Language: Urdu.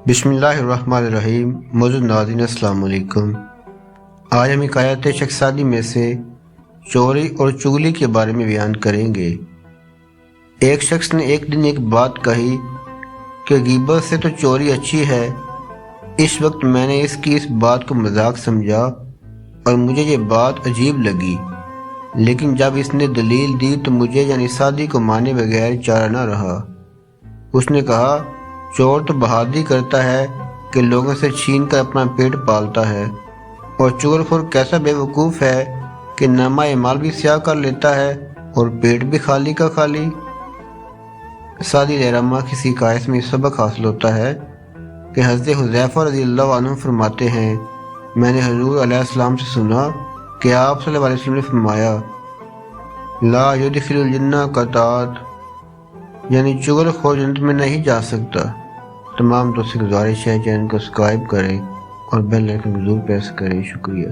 بسم اللہ الرحمن الرحیم۔ موجود ناظرین السلام علیکم۔ آج ہم حکایت شخصادی میں سے چوری اور چغلی کے بارے میں بیان کریں گے۔ ایک شخص نے ایک دن ایک بات کہی کہ غیبت سے تو چوری اچھی ہے۔ اس وقت میں نے اس بات کو مذاق سمجھا اور مجھے یہ بات عجیب لگی، لیکن جب اس نے دلیل دی تو مجھے یعنی سادی کو مانے بغیر چارہ نہ رہا۔ اس نے کہا، چور تو بہادری کرتا ہے کہ لوگوں سے چھین کر اپنا پیٹ پالتا ہے، اور چغل خور کیسا بے وقوف ہے کہ نامہ اعمال بھی سیاہ کر لیتا ہے اور پیٹ بھی خالی کا خالی۔ سعدی رحمہ کی حکایت میں سبق حاصل ہوتا ہے کہ حضرت حذیفہ رضی اللہ عنہ فرماتے ہیں، میں نے حضور علیہ السلام سے سنا کہ آپ صلی اللہ علیہ وسلم نے فرمایا، لا یدخل الجنہ قطات، یعنی چغل خور جنت میں نہیں جا سکتا۔ تمام دوستوں سے گزارش ہے چینل کو سبسکرائب کریں اور بیل آئیکن ضرور پریس کریں۔ شکریہ۔